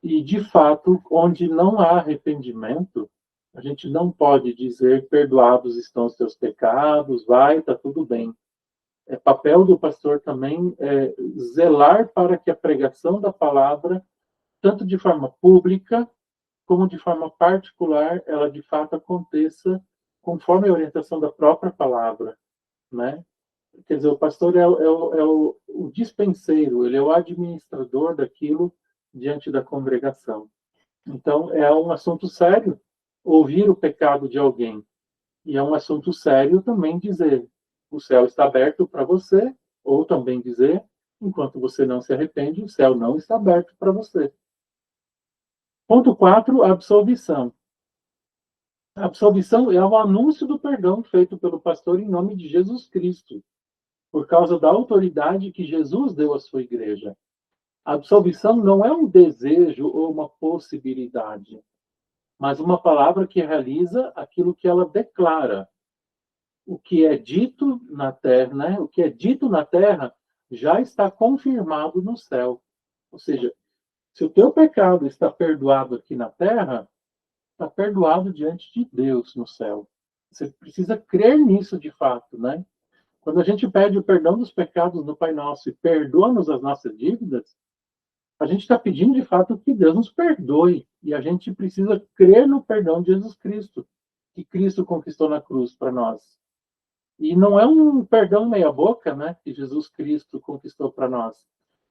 E, de fato, onde não há arrependimento, a gente não pode dizer, perdoados estão os teus pecados, vai, está tudo bem. É papel do pastor também zelar para que a pregação da palavra, tanto de forma pública, como de forma particular, ela de fato aconteça conforme a orientação da própria palavra, né? Quer dizer, o pastor o dispenseiro, ele é o administrador daquilo diante da congregação. Então, é um assunto sério ouvir o pecado de alguém. E é um assunto sério também dizer, o céu está aberto para você, ou também dizer, enquanto você não se arrepende, o céu não está aberto para você. Ponto 4, absolvição. A absolvição é o anúncio do perdão feito pelo pastor em nome de Jesus Cristo, por causa da autoridade que Jesus deu à sua igreja. A absolvição não é um desejo ou uma possibilidade, mas uma palavra que realiza aquilo que ela declara. O que é dito na terra, né? O que é dito na terra já está confirmado no céu. Ou seja, se o teu pecado está perdoado aqui na terra, está perdoado diante de Deus no céu. Você precisa crer nisso de fato, né? Quando a gente pede o perdão dos pecados do Pai Nosso e perdoa-nos as nossas dívidas, a gente está pedindo de fato que Deus nos perdoe. E a gente precisa crer no perdão de Jesus Cristo, que Cristo conquistou na cruz para nós. E não é um perdão meia-boca, né, que Jesus Cristo conquistou para nós.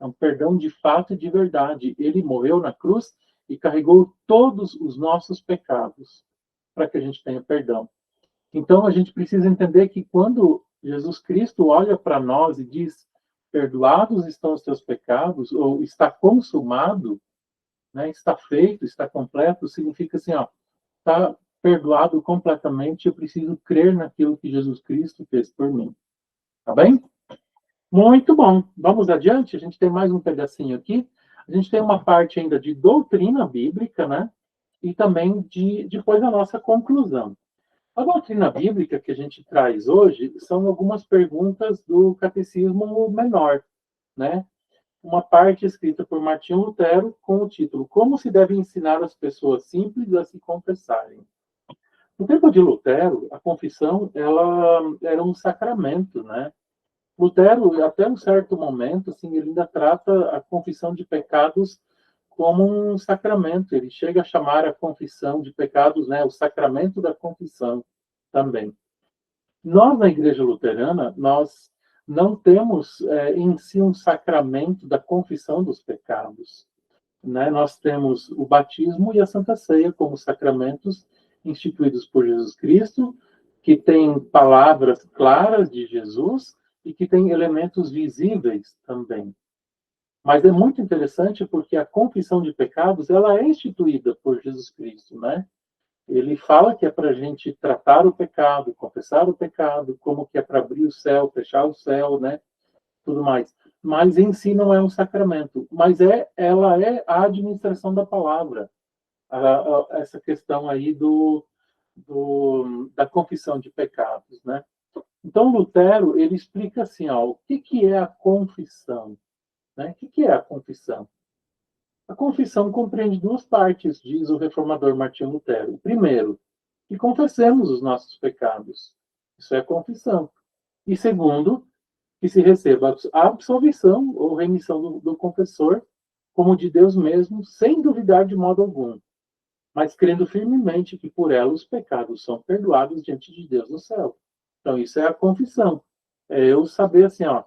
É um perdão de fato e de verdade. Ele morreu na cruz e carregou todos os nossos pecados para que a gente tenha perdão. Então, a gente precisa entender que quando Jesus Cristo olha para nós e diz: perdoados estão os teus pecados, ou está consumado, né? Está feito, está completo, significa assim, ó, está perdoado completamente, eu preciso crer naquilo que Jesus Cristo fez por mim. Tá bem? Muito bom. Vamos adiante? A gente tem mais um pedacinho aqui. A gente tem uma parte ainda de doutrina bíblica, né? E também depois a nossa conclusão. A doutrina bíblica que a gente traz hoje são algumas perguntas do Catecismo Menor, né? Uma parte escrita por Martinho Lutero com o título Como se deve ensinar as pessoas simples a se confessarem. No tempo de Lutero, a confissão ela era um sacramento, né? Lutero, até um certo momento, assim, ele ainda trata a confissão de pecados como um sacramento. Ele chega a chamar a confissão de pecados, né, o sacramento da confissão também. Nós, na Igreja Luterana, nós não temos em si um sacramento da confissão dos pecados, né? Nós temos o batismo e a Santa Ceia como sacramentos instituídos por Jesus Cristo, que têm palavras claras de Jesus e que têm elementos visíveis também. Mas é muito interessante porque a confissão de pecados ela é instituída por Jesus Cristo, né? Ele fala que é para a gente tratar o pecado, confessar o pecado, como que é para abrir o céu, fechar o céu, né? Tudo mais. Mas em si não é um sacramento, mas ela é a administração da palavra. Essa questão aí da confissão de pecados, né? Então Lutero ele explica assim, ó, o que é a confissão, né? O que é a confissão? A confissão compreende duas partes, diz o reformador Martinho Lutero. Primeiro, que confessemos os nossos pecados. Isso é a confissão. E segundo, que se receba a absolvição ou remissão do confessor, como de Deus mesmo, sem duvidar de modo algum, mas crendo firmemente que por ela os pecados são perdoados diante de Deus no céu. Então, isso é a confissão. É eu saber assim, ó,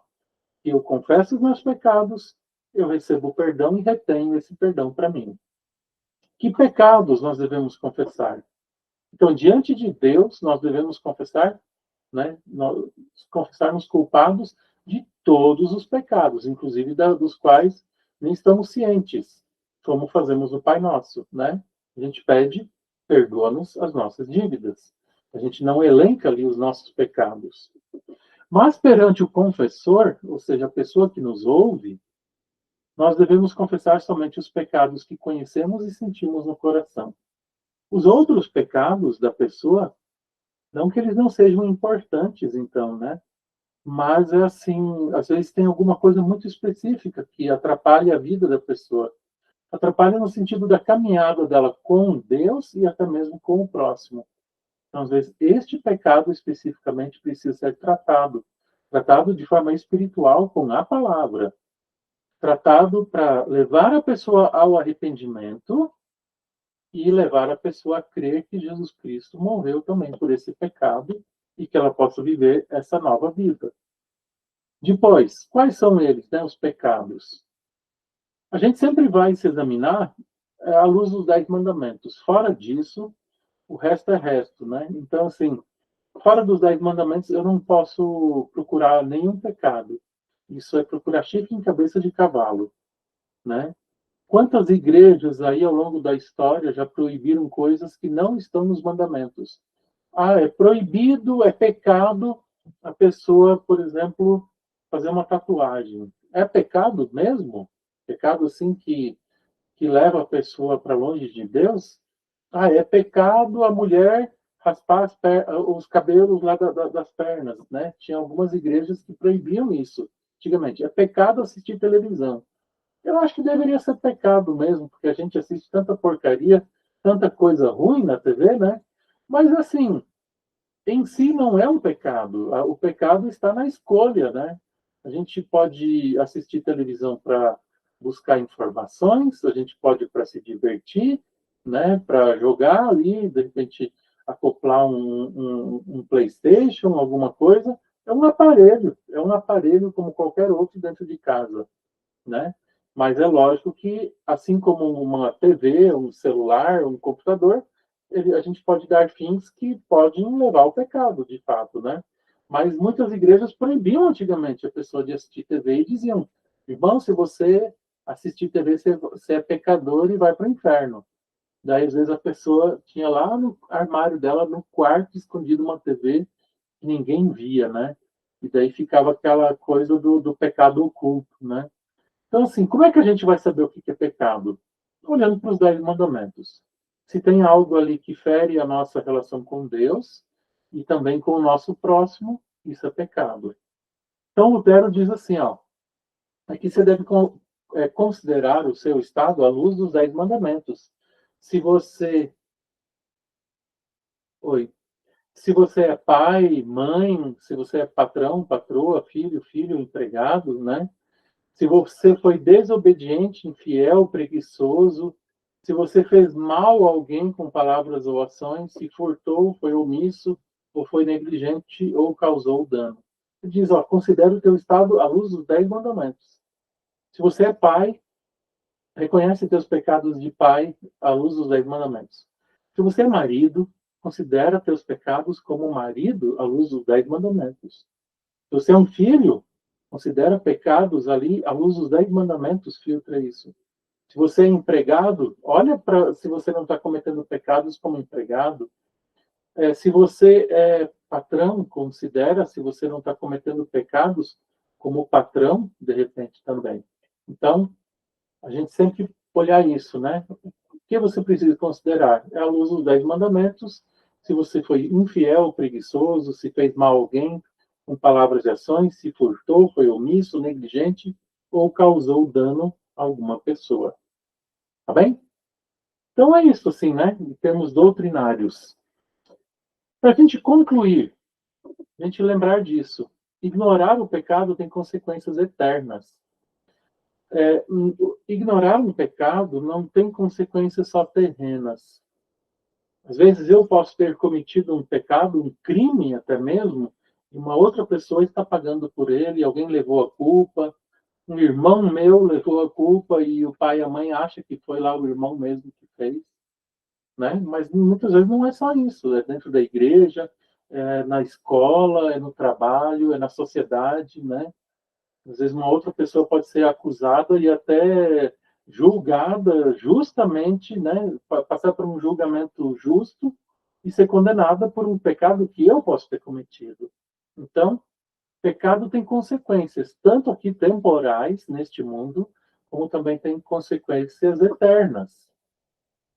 que eu confesso os meus pecados, eu recebo o perdão e retenho esse perdão para mim. Que pecados nós devemos confessar? Então, diante de Deus, nós devemos confessar, né? Nós confessarmos culpados de todos os pecados, inclusive dos quais nem estamos cientes, como fazemos no Pai Nosso, né? A gente pede, perdoa-nos as nossas dívidas. A gente não elenca ali os nossos pecados. Mas perante o confessor, ou seja, a pessoa que nos ouve, nós devemos confessar somente os pecados que conhecemos e sentimos no coração. Os outros pecados da pessoa, não que eles não sejam importantes, então, né? Mas é assim, às vezes tem alguma coisa muito específica que atrapalha a vida da pessoa. Atrapalha no sentido da caminhada dela com Deus e até mesmo com o próximo. Então, às vezes, este pecado especificamente precisa ser tratado de forma espiritual com a palavra, tratado para levar a pessoa ao arrependimento e levar a pessoa a crer que Jesus Cristo morreu também por esse pecado e que ela possa viver essa nova vida. Depois, quais são eles, né, os pecados? A gente sempre vai se examinar à luz dos 10 mandamentos. Fora disso, o resto é resto, né? Então, assim, fora dos 10 mandamentos, eu não posso procurar nenhum pecado. Isso é procurar chifre em cabeça de cavalo, né? Quantas igrejas aí ao longo da história já proibiram coisas que não estão nos mandamentos? Ah, é proibido, é pecado a pessoa, por exemplo, fazer uma tatuagem. É pecado mesmo? Pecado assim que leva a pessoa para longe de Deus? Ah, é pecado a mulher raspar os cabelos lá das pernas, né? Tinha algumas igrejas que proibiam isso antigamente. É pecado assistir televisão. Eu acho que deveria ser pecado mesmo, porque a gente assiste tanta porcaria, tanta coisa ruim na TV, né? Mas assim, em si não é um pecado. O pecado está na escolha, né? A gente pode assistir televisão para buscar informações, a gente pode para se divertir, né? Para jogar ali, de repente acoplar um PlayStation, alguma coisa. É um aparelho como qualquer outro dentro de casa, né? Mas é lógico que, assim como uma TV, um celular, um computador, a gente pode dar fins que podem levar ao pecado, de fato, né? Mas muitas igrejas proibiam antigamente a pessoa de assistir TV e diziam, irmão, se você assistir TV, você é pecador e vai para o inferno. Daí, às vezes, a pessoa tinha lá no armário dela, no quarto, escondido uma TV, que ninguém via, né? E daí ficava aquela coisa do pecado oculto, né? Então, assim, como é que a gente vai saber o que é pecado? Olhando para os 10 mandamentos. Se tem algo ali que fere a nossa relação com Deus e também com o nosso próximo, isso é pecado. Então, Lutero diz assim, ó, aqui você deve considerar o seu estado à luz dos 10 mandamentos. Se você... Oi. Se você é pai, mãe, se você é patrão, patroa, filho, empregado, né? Se você foi desobediente, infiel, preguiçoso, se você fez mal a alguém com palavras ou ações, se furtou, foi omisso, ou foi negligente, ou causou dano. Ele diz, ó, considera o teu estado à luz dos 10 mandamentos. Se você é pai, reconhece teus pecados de pai à luz dos 10 mandamentos. Se você é marido, considera teus pecados como marido à luz dos 10 mandamentos. Se você é um filho, considera pecados ali à luz dos 10 mandamentos, filtra isso. Se você é empregado, olha para se você não está cometendo pecados como empregado. Se você é patrão, considera se você não está cometendo pecados como patrão, de repente também. Então, a gente sempre olhar isso, né? O que você precisa considerar? É a luz dos 10 mandamentos. Se você foi infiel, preguiçoso, se fez mal a alguém com palavras e ações, se furtou, foi omisso, negligente ou causou dano a alguma pessoa. Tá bem? Então é isso, assim, né? Em termos doutrinários. Para a gente concluir, a gente lembrar disso. Ignorar o pecado tem consequências eternas. Ignorar um pecado não tem consequências só terrenas. Às vezes eu posso ter cometido um pecado, um crime até mesmo, e uma outra pessoa está pagando por ele, alguém levou a culpa, um irmão meu levou a culpa e o pai e a mãe acham que foi lá o irmão mesmo que fez, né? Mas muitas vezes não é só isso, é dentro da igreja, é na escola, é no trabalho, é na sociedade, né? Às vezes uma outra pessoa pode ser acusada e até julgada justamente, né, passar por um julgamento justo e ser condenada por um pecado que eu posso ter cometido. Então, pecado tem consequências, tanto aqui temporais, neste mundo, como também tem consequências eternas,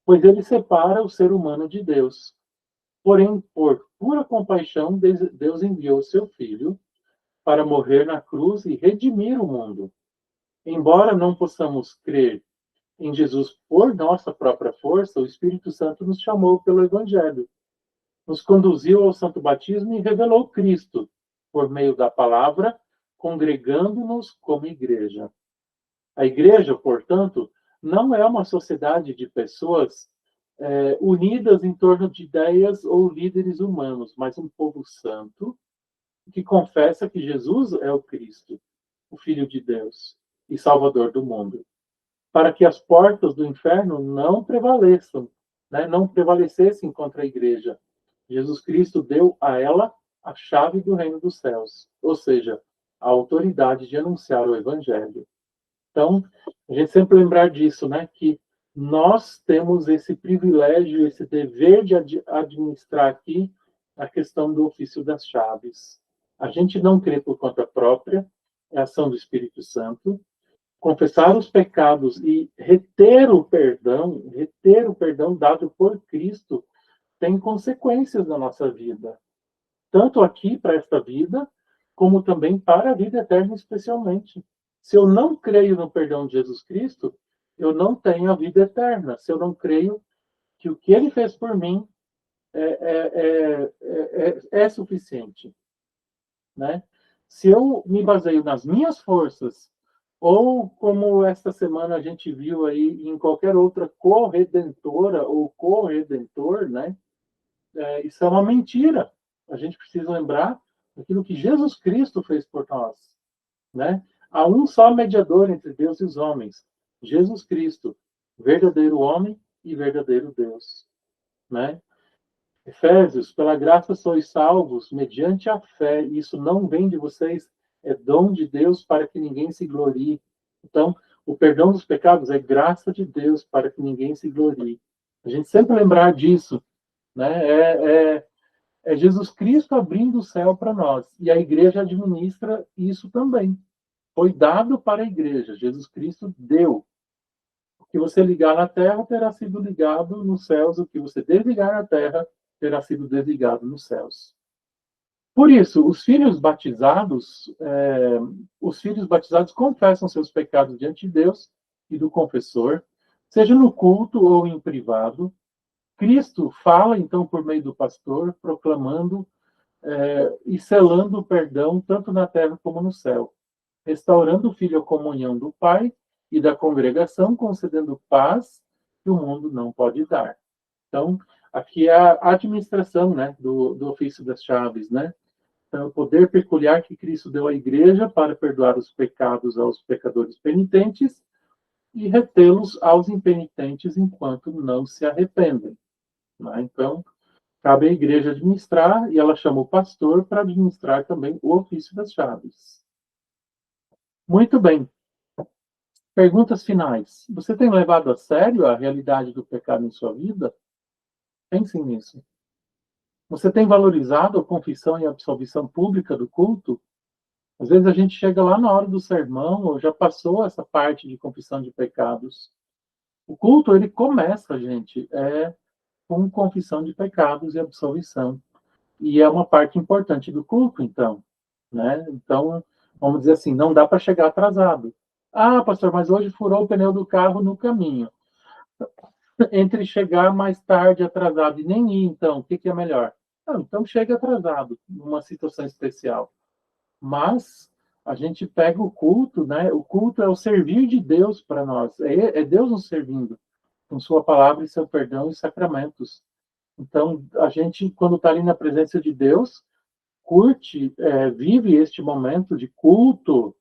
pois ele separa o ser humano de Deus. Porém, por pura compaixão, Deus enviou seu Filho para morrer na cruz e redimir o mundo. Embora não possamos crer em Jesus por nossa própria força, o Espírito Santo nos chamou pelo Evangelho, nos conduziu ao santo batismo e revelou Cristo por meio da palavra, congregando-nos como igreja. A igreja, portanto, não é uma sociedade de pessoas unidas em torno de ideias ou líderes humanos, mas um povo santo que confessa que Jesus é o Cristo, o Filho de Deus e Salvador do mundo, para que as portas do inferno não prevaleçam, né? Não prevalecessem contra a igreja. Jesus Cristo deu a ela a chave do reino dos céus, ou seja, a autoridade de anunciar o evangelho. Então, a gente sempre lembrar disso, né? Que nós temos esse privilégio, esse dever de administrar aqui a questão do ofício das chaves. A gente não crê por conta própria, é a ação do Espírito Santo. Confessar os pecados e reter o perdão dado por Cristo, tem consequências na nossa vida. Tanto aqui para esta vida, como também para a vida eterna, especialmente. Se eu não creio no perdão de Jesus Cristo, eu não tenho a vida eterna. Se eu não creio que o que ele fez por mim é suficiente, né? Se eu me baseio nas minhas forças, ou como esta semana a gente viu aí em qualquer outra corredentora ou corredentor, né? Isso é uma mentira. A gente precisa lembrar daquilo que Jesus Cristo fez por nós, né? Há um só mediador entre Deus e os homens, Jesus Cristo, verdadeiro homem e verdadeiro Deus, né? Efésios, pela graça sois salvos, mediante a fé. Isso não vem de vocês, é dom de Deus para que ninguém se glorie. Então, O perdão dos pecados é graça de Deus para que ninguém se glorie. A gente sempre lembrar disso, né? É Jesus Cristo abrindo o céu para nós. E a igreja administra isso também. Foi dado para a igreja. Jesus Cristo deu. O que você ligar na terra terá sido ligado nos céus. O que você desligar na terra terá sido desligado nos céus. Por isso, os filhos batizados confessam seus pecados diante de Deus e do confessor, seja no culto ou em privado. Cristo fala, então, por meio do pastor, proclamando e selando o perdão tanto na terra como no céu, restaurando o filho à comunhão do Pai e da congregação, concedendo paz que o mundo não pode dar. Então, aqui é a administração, né, do ofício das chaves, né? Então, o poder peculiar que Cristo deu à igreja para perdoar os pecados aos pecadores penitentes e retê-los aos impenitentes enquanto não se arrependem. Né? Então, cabe à igreja administrar e ela chama o pastor para administrar também o ofício das chaves. Muito bem. Perguntas finais. Você tem levado a sério a realidade do pecado em sua vida? Pensem nisso. Você tem valorizado a confissão e a absolvição pública do culto? Às vezes a gente chega lá na hora do sermão, ou já passou essa parte de confissão de pecados. O culto, ele começa, gente, com confissão de pecados e absolvição. E é uma parte importante do culto, então. Né? Então, vamos dizer assim, não dá para chegar atrasado. Ah, pastor, mas hoje furou o pneu do carro no caminho. Entre chegar mais tarde atrasado e nem ir, então, o que é melhor? Ah, então chega atrasado, numa situação especial. Mas a gente pega o culto, né? O culto é o servir de Deus para nós. É Deus nos servindo com sua palavra e seu perdão e sacramentos. Então, a gente, quando está ali na presença de Deus, curte, vive este momento de culto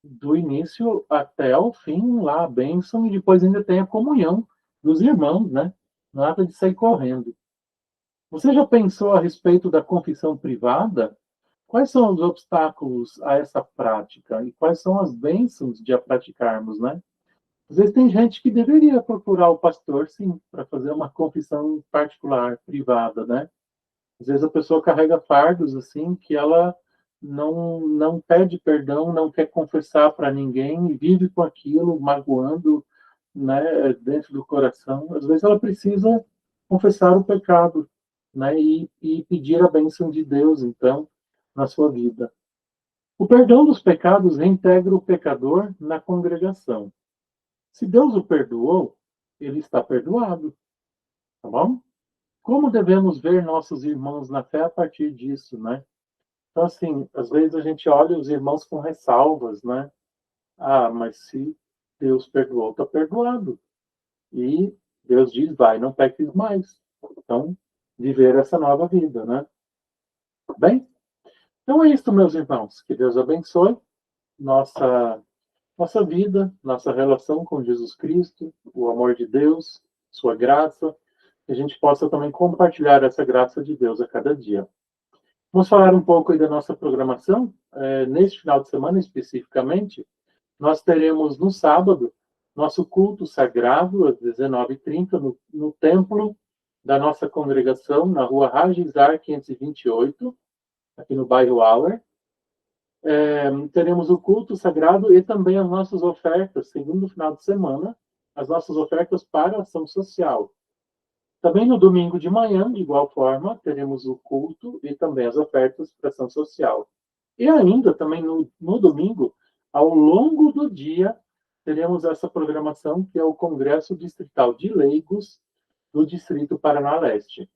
do início até o fim, lá a bênção, e depois ainda tem a comunhão dos irmãos, né? Nada de sair correndo. Você já pensou a respeito da confissão privada? Quais são os obstáculos a essa prática e quais são as bênçãos de a praticarmos, né? Às vezes tem gente que deveria procurar o pastor, sim, para fazer uma confissão particular, privada, né? Às vezes a pessoa carrega fardos assim que ela não pede perdão, não quer confessar para ninguém e vive com aquilo, magoando, né, dentro do coração. Às vezes ela precisa confessar o pecado, né, e pedir a bênção de Deus, então, na sua vida. O perdão dos pecados reintegra o pecador na congregação. Se Deus o perdoou, ele está perdoado, tá bom? Como devemos ver nossos irmãos na fé a partir disso, né? Então, assim, às vezes a gente olha os irmãos com ressalvas, né? Ah, mas se Deus perdoou, está perdoado. E Deus diz, vai, não peques mais. Então, viver essa nova vida, né? Bem, então é isso, meus irmãos. Que Deus abençoe nossa vida, nossa relação com Jesus Cristo, o amor de Deus, sua graça, que a gente possa também compartilhar essa graça de Deus a cada dia. Vamos falar um pouco aí da nossa programação. Neste final de semana, especificamente, nós teremos no sábado nosso culto sagrado, às 19h30, no templo da nossa congregação, na rua Rajizar 528, aqui no bairro Auer. Teremos o culto sagrado e também as nossas ofertas, segundo final de semana, as nossas ofertas para a ação social. Também no domingo de manhã, de igual forma, teremos o culto e também as ofertas para ação social. E ainda, também no domingo, ao longo do dia, teremos essa programação, que é o Congresso Distrital de Leigos do Distrito Paraná Leste.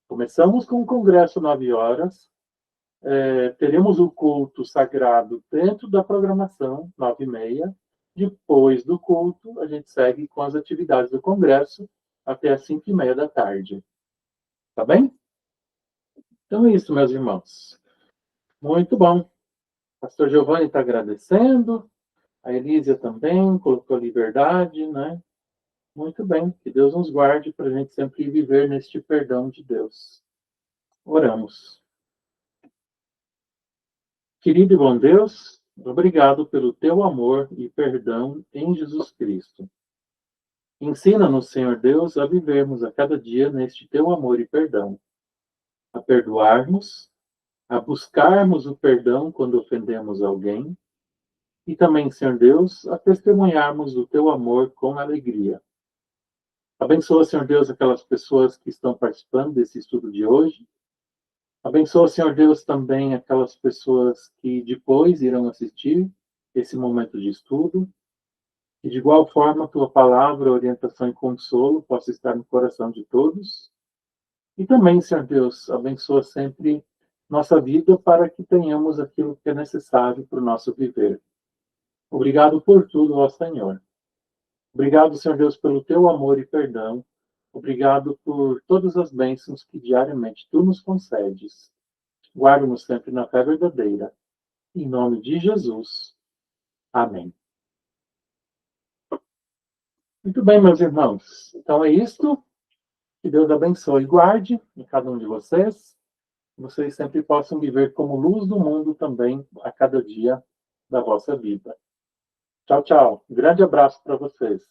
Começamos com o congresso 9 horas, teremos o culto sagrado dentro da programação, 9h30. Depois do culto, a gente segue com as atividades do congresso até as 5h30 da tarde. Tá bem? Então é isso, meus irmãos. Muito bom. Pastor Giovanni está agradecendo. A Elísia também colocou liberdade, né? Muito bem. Que Deus nos guarde para a gente sempre viver neste perdão de Deus. Oramos. Querido e bom Deus, Obrigado pelo teu amor e perdão em Jesus Cristo. Ensina-nos, Senhor Deus, a vivermos a cada dia neste teu amor e perdão, a perdoarmos, a buscarmos o perdão quando ofendemos alguém e também, Senhor Deus, a testemunharmos o teu amor com alegria. Abençoa, Senhor Deus, aquelas pessoas que estão participando desse estudo de hoje. Abençoa, Senhor Deus, também aquelas pessoas que depois irão assistir esse momento de estudo. E de igual forma, tua palavra, orientação e consolo possa estar no coração de todos. E também, Senhor Deus, abençoa sempre nossa vida para que tenhamos aquilo que é necessário para o nosso viver. Obrigado por tudo, ó Senhor. Obrigado, Senhor Deus, pelo teu amor e perdão. Obrigado por todas as bênçãos que diariamente tu nos concedes. Guarda-nos sempre na fé verdadeira. Em nome de Jesus. Amém. Muito bem, meus irmãos. Então é isto. Que Deus abençoe e guarde em cada um de vocês. Vocês sempre possam viver como luz do mundo também a cada dia da vossa vida. Tchau, tchau. Um grande abraço para vocês.